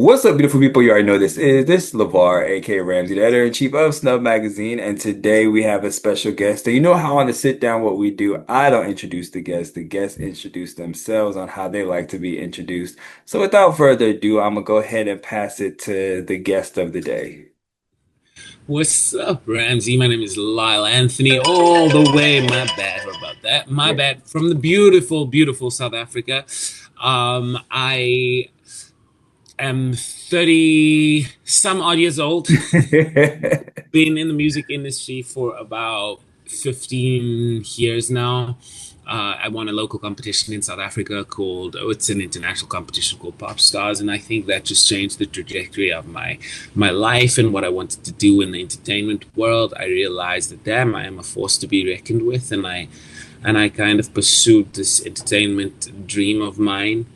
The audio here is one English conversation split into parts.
What's up, beautiful people? You already know this is Levar, aka Ramzie, the editor-in-chief of Snubb3d Magazine, and today we have a special guest. And you know how on the sit down what we do, I don't introduce the guests introduce themselves on how they like to be introduced. So without further ado, I'm gonna go ahead and pass it to the guest of the day. What's up, Ramsey? My name is Lyle Anthony, all the way. My bad about that. My bad. From the beautiful, beautiful South Africa. I am 30 some odd years old. Been in the music industry for about 15 years now. I won a local competition in South Africa it's an international competition called Pop Stars, and I think that just changed the trajectory of my life and what I wanted to do in the entertainment world. I realized that damn, I am a force to be reckoned with, and I kind of pursued this entertainment dream of mine.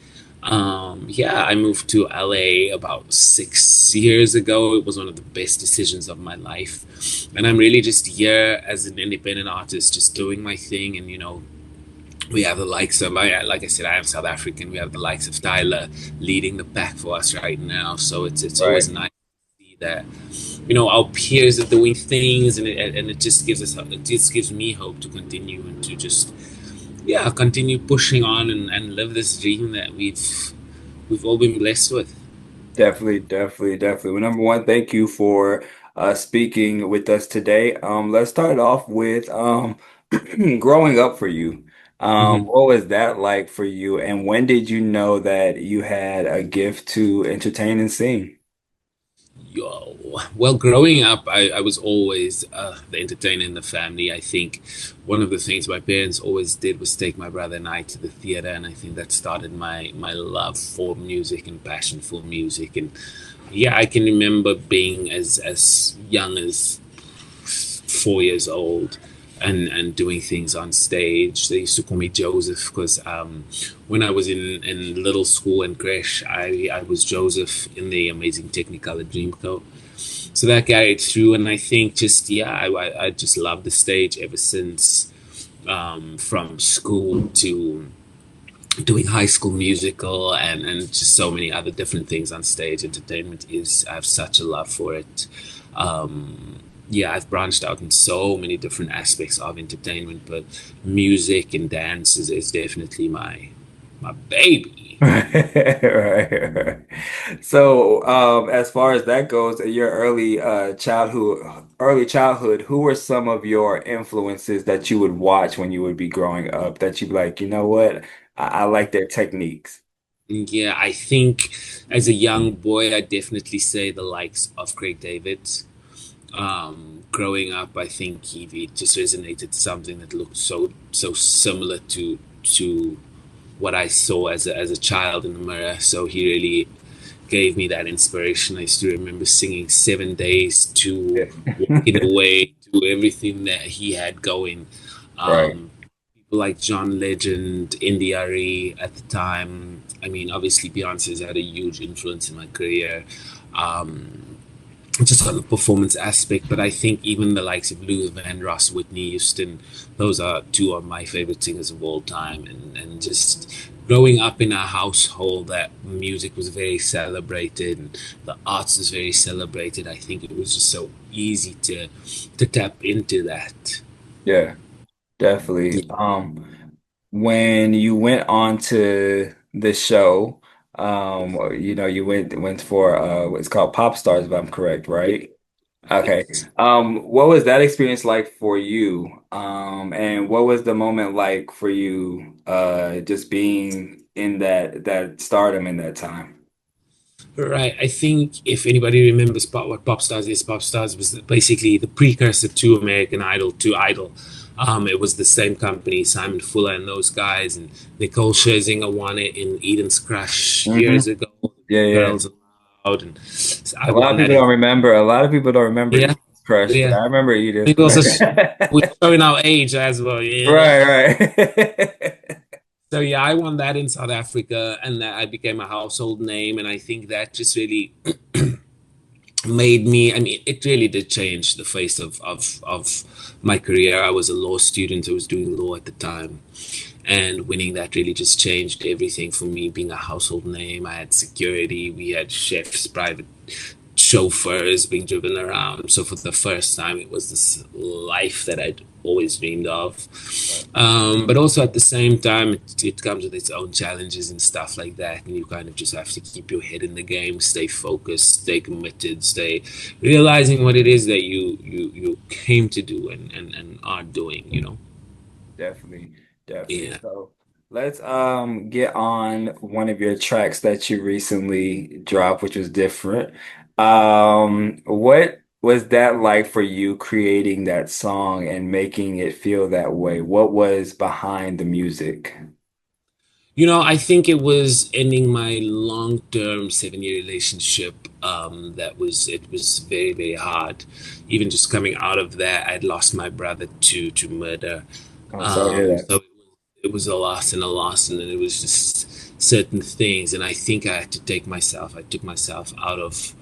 Yeah, I moved to LA about 6 years ago. It was one of the best decisions of my life. And I'm really just here as an independent artist, just doing my thing. And, we have the likes of, like I said, I am South African. We have the likes of Tyler leading the pack for us right now. So it's Right. always nice to see that, our peers are doing things, and it just gives me hope to continue and to just yeah, continue pushing on and live this dream that we've all been blessed with. Definitely, definitely, definitely. Well, number one, thank you for speaking with us today. Let's start off with growing up for you. Mhm. What was that like for you, and when did you know that you had a gift to entertain and sing? Yo, well, growing up, I was always the entertainer in the family. I think one of the things my parents always did was take my brother and I to the theater, and I think that started my love for music and passion for music. And yeah, I can remember being as young as 4 years old and doing things on stage. They used to call me Joseph because when I was in little school and creche, I was Joseph in the Amazing Technicolor Dreamcoat. So that carried through, and I think just yeah, I just loved the stage ever since, from school to doing High School Musical and just so many other different things on stage. Entertainment is I have such a love for it. Yeah, I've branched out in so many different aspects of entertainment, but music and dance is definitely my baby. Right, right. So, as far as that goes, in your early childhood, who were some of your influences that you would watch when you would be growing up that you'd be like, you know what? I like their techniques. Yeah, I think as a young boy, I definitely say the likes of Craig David. Growing up, I think he just resonated something that looked so similar to what I saw as a child in the mirror. So he really gave me that inspiration. I still remember singing 7 days to Yeah. walking away to everything that he had going. Right. Um, People like John Legend, India Arie at the time. I mean, obviously Beyonce's had a huge influence in my career. Um, just on the performance aspect, but I think even the likes of Luther Vandross, Whitney Houston, those are two of my favorite singers of all time. And just growing up in a household that music was very celebrated and the arts was very celebrated, I think it was just so easy to tap into that. Yeah, definitely. When you went on to the show, you went for what's called Pop Stars, if I'm correct, right? Okay. What was that experience like for you? And what was the moment like for you, just being in that stardom in that time? Right. I think if anybody remembers what Pop Stars is, Pop Stars was basically the precursor to American Idol, to Idol. It was the same company, Simon Fuller and those guys, and Nicole Scherzinger won it in Eden's Crush Hmm. years ago. Yeah, yeah. Girls Aloud, and so I A lot won of that people in. don't remember. A lot of people don't remember Yeah, Edith's Crush, but yeah. I remember I Edith's think also Crush. we're showing our age as well. Right, right. So yeah, I won that in South Africa, and that I became a household name, and I think that just really made me, I mean, it really did change the face of my career. I was a law student, I was doing law at the time. And winning that really just changed everything for me, being a household name. I had security, we had chefs, private chauffeurs being driven around. So for the first time, it was this life that I'd always dreamed of. Right. But also at the same time, it comes with its own challenges and stuff like that. And you kind of just have to keep your head in the game, stay focused, stay committed, stay realizing what it is that you came to do and are doing, you know? Definitely, definitely. Yeah. So let's get on one of your tracks that you recently dropped, which was different. What was that like for you creating that song and making it feel that way? What was behind the music? You know, I think it was ending my long-term 7-year relationship. It was very, very hard. Even just coming out of that, I'd lost my brother to murder. I'm sorry to hear that. So it was a loss and a loss, and then it was just certain things. And I think I took myself out of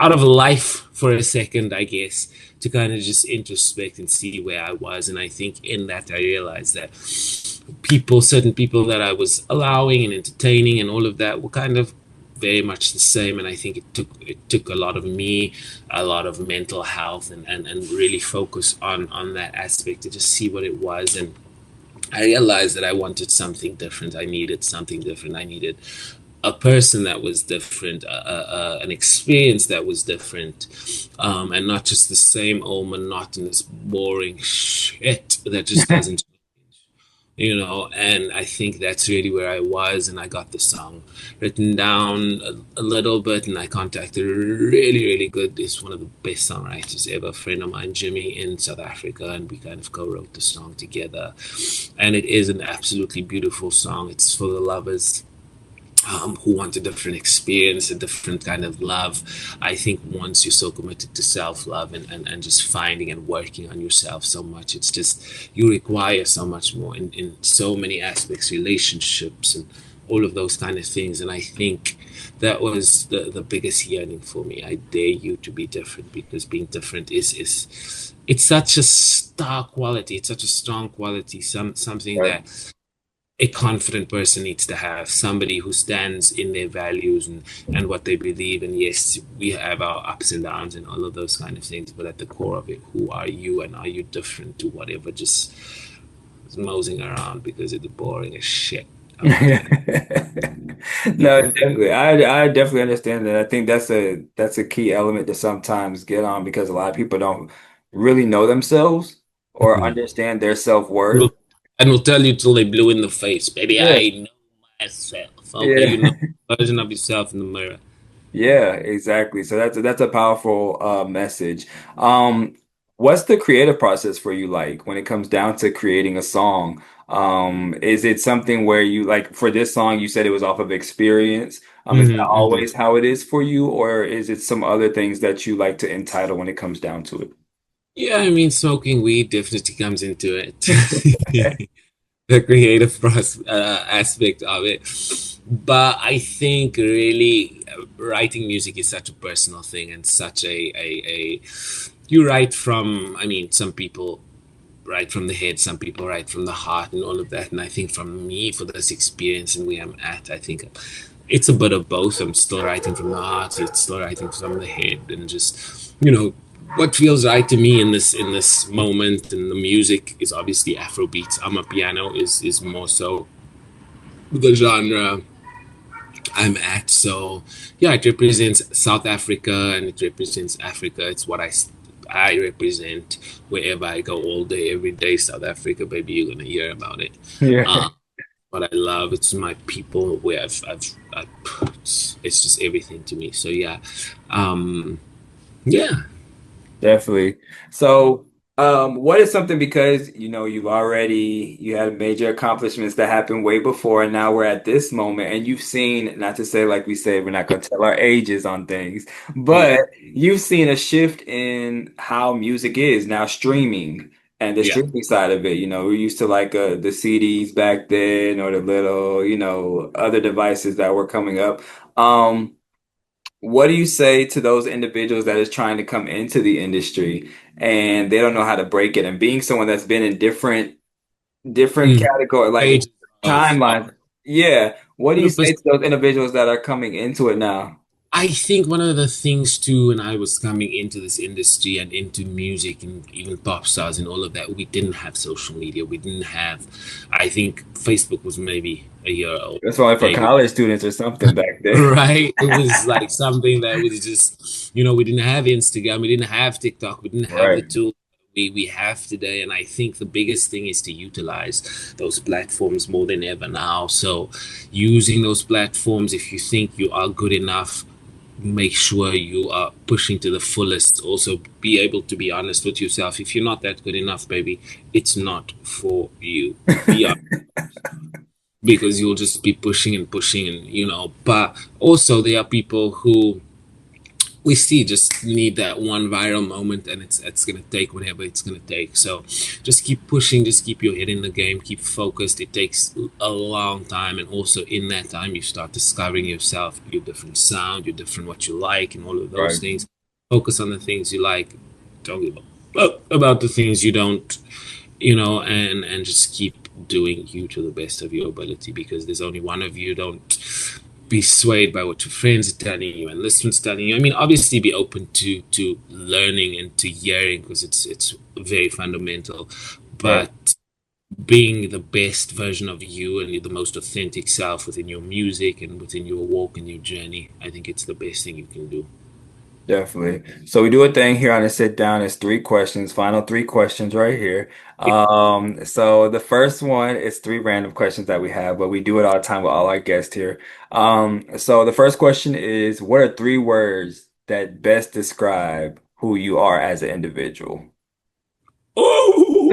out of life for a second, I guess, to kind of just introspect and see where I was. And I think in that I realized that certain people that I was allowing and entertaining and all of that were kind of very much the same. And I think it took a lot of me, a lot of mental health and really focus on that aspect to just see what it was. And I realized that I wanted something different. I needed something different. I needed a person that was different, an experience that was different, and not just the same old monotonous, boring shit that just doesn't, you know. And I think that's really where I was, and I got the song written down a little bit, and I contacted a really, really good, it's one of the best songwriters ever, a friend of mine, Jimmy, in South Africa, and we kind of co-wrote the song together. And it is an absolutely beautiful song. It's for the lovers who want a different experience, a different kind of love. I think once you're so committed to self love and just finding and working on yourself so much, it's just you require so much more in so many aspects, relationships, and all of those kind of things. And I think that was the biggest yearning for me. I dare you to be different because being different is it's such a star quality, it's such a strong quality, something Right. that a confident person needs to have, somebody who stands in their values and what they believe. And yes, we have our ups and downs and all of those kind of things, but at the core of it, who are you and are you different to whatever just is moseying around because it's boring as shit out there. No, definitely. I definitely understand that. I think that's a key element to sometimes get on because a lot of people don't really know themselves or Mhm. understand their self-worth. Will- and will tell you till they blue in the face, baby, Yeah. I know myself. Okay, you know Yeah. the version of yourself in the mirror. Yeah, exactly. So that's a powerful message. Um, what's the creative process for you like when it comes down to creating a song? Is it something where you like for this song you said it was off of experience? Is that Hmm. always how it is for you, or is it some other things that you like to entitle when it comes down to Yeah, I mean, smoking weed definitely comes into it? it. The creative aspect of it. But I think really writing music is such a personal thing and such a you write from, I mean, some people write from the head, some people write from the heart and all of that. And I think for me, for this experience and where I'm at, I think it's a bit of both. I'm still writing from the heart, it's still writing from the head, and just, you know, what feels right to me in this moment. And the music is obviously Afro beats. I'm a piano is more so the genre I'm at. So yeah, it represents South Africa and it represents Africa. It's what I represent wherever I go, all day, every day. South Africa, baby, you're gonna hear about it. Yeah. Uh, what I love, it's my people. Where it's just everything to me. So yeah, um, yeah, Definitely. So, what is something because you had major accomplishments that happened way before, and now we're at this moment, and you've seen, not to say like we say, we're not going to tell our ages on things, yeah, but you've seen a shift in how music is now streaming and the yeah. streaming side of it. We used to like the CDs back then or the little, other devices that were coming up. Um, what do you say to those individuals that is trying to come into the industry and they don't know how to break it? And being someone that's been in different Mm. category, like Age of timelines. Yeah. What do you say 100%. to those individuals that are coming into it now? I think one of the things too, when I was coming into this industry and into music and even pop stars and all of that, we didn't have social media. We didn't have, I think Facebook was maybe a year old, That's only for maybe. college students or something back then. Right? It was like something that was just, we didn't have Instagram, we didn't have TikTok, we didn't have the Right. tools we have today. And I think the biggest thing is to utilize those platforms more than ever now. So using those platforms, if you think you are good enough, make sure you are pushing to the fullest. Also, be able to be honest with yourself. If you're not that good enough, baby, it's not for you. Be honest, because you'll just be pushing and pushing, and But also, there are people who we see just need that one viral moment, and it's gonna take whatever it's gonna take. So just keep pushing, just keep your head in the game, keep focused. It takes a long time, and also in that time you start discovering yourself, your different sound, your different what you like, and all of those Right. things. Focus on the things you like, don't give up about the things you don't, and just keep doing you to the best of your ability, because there's only one of you. Don't be swayed by what your friends are telling you and listeners telling you. I mean, obviously, be open to learning and to hearing, because it's very fundamental. Right. But being the best version of you and the most authentic self within your music and within your walk and your journey, I think it's the best thing you can do. Definitely. So we do a thing here on the sit down. It's three questions, final three questions right here. So the first one is three random questions that we have, but we do it all the time with all our guests here. So the first question is, what are three words that best describe who you are as an individual? Oh,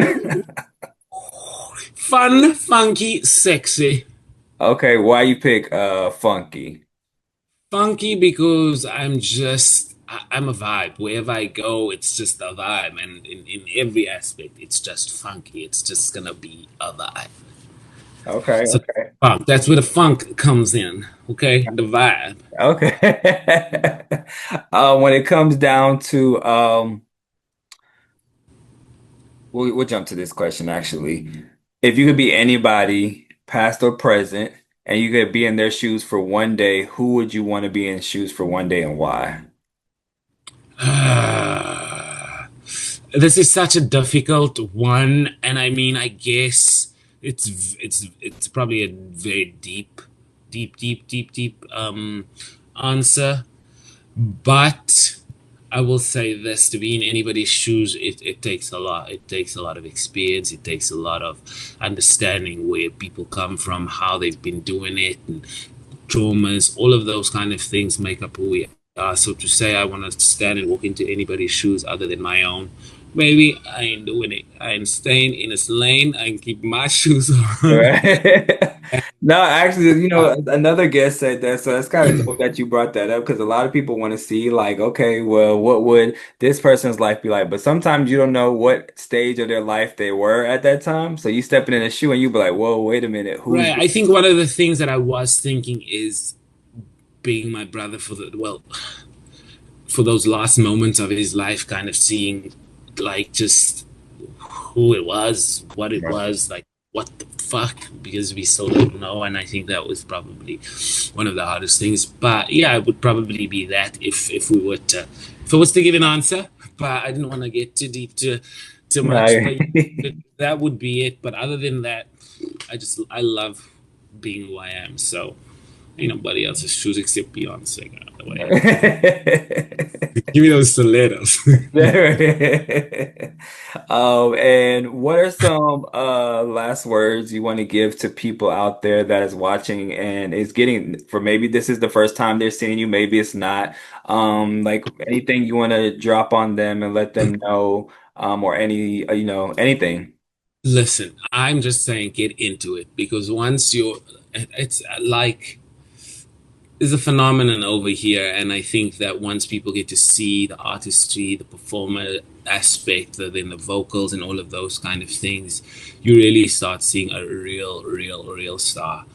fun, funky, sexy. Okay, why you pick funky? Funky because I'm a vibe. Wherever I go, it's just a vibe. And in every aspect, it's just funky. It's just gonna be a vibe. Okay, So okay. funk, that's where the funk comes in. Okay, the vibe. Okay. When it comes down to we'll jump to this question actually. If you could be anybody, past or present, and you could be in their shoes for one day, who would you want to be in shoes for one day and why? This is such a difficult one, and I mean, I guess it's probably a very deep answer. But I will say this, to be in anybody's shoes, it takes a lot. It takes a lot of experience. It takes a lot of understanding where people come from, how they've been doing it, and traumas, all of those kind of things make up who we are. So to say I want to stand and walk into anybody's shoes other than my own, maybe I ain't doing it. I ain't staying in this lane. I can keep my shoes on. Right. No, actually, another guest said that, so that's kind of dope that you brought that up because a lot of people want to see, like, okay, well, what would this person's life be like? But sometimes you don't know what stage of their life they were at that time. So you stepping in a shoe and you be like, whoa, wait a minute, who's Right. I think one of the things that I was thinking is being my brother for those last moments of his life, kind of seeing like just who it was, what it Right. was, like what the fuck, because we still don't know. And I think that was probably one of the hardest things. But yeah, it would probably be that if we were to, if I was to give an answer, but I didn't want to get too deep too much. No. But that would be it. But other than that, I love being who I am. So ain't nobody else's shoes except Beyonce. The way I am. Give me those stilettos. And what are some last words you want to give to people out there that is watching and is getting for maybe this is the first time they're seeing you, maybe it's not. Like anything you want to drop on them and let them know, or any anything. Listen, I'm just saying get into it, because once it's like there's a phenomenon over here, and I think that once people get to see the artistry, the performer aspect, then the vocals and all of those kind of things, you really start seeing a real star.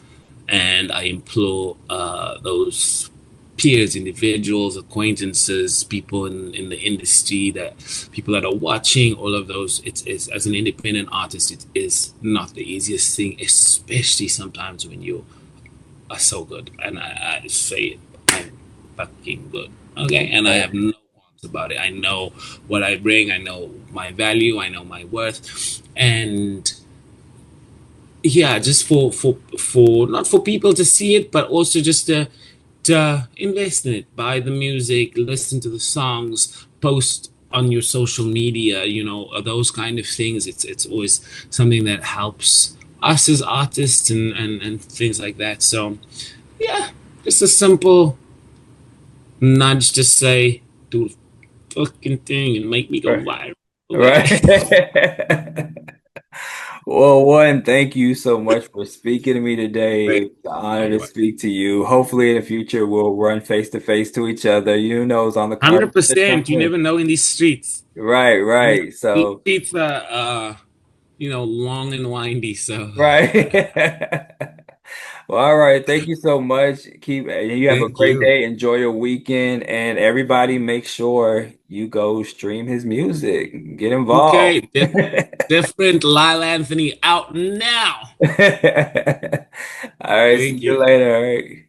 And I implore those peers, individuals, acquaintances, people in the industry, that people that are watching, all of those. It's as an independent artist, it is not the easiest thing, especially sometimes when you are so good. And I say it, I'm fucking good. Okay. And I have no qualms about it. I know what I bring, I know my value, I know my worth. And yeah, just for not for people to see it, but also just to invest in it, buy the music, listen to the songs, post on your social media, those kind of things. It's always something that helps us as artists and things like that. So yeah, just a simple nudge to say, do the fucking thing and make me go Right. viral. Okay. Right. Well, one, thank you so much for speaking to me today. Right. It's an honor to Likewise. speak to you. Hopefully, in the future, we'll run face to face to each other. You knows on the corner or 100%. You something. never know in these streets. Right, These right. So, streets are, long and windy. So right. Well, all right. Thank you so much. You have a thank great you. day. Enjoy your weekend, and everybody, make sure you go stream his music. Get involved. Okay, different Lyle Anthony out now. All right. See Thank you you. later. All right.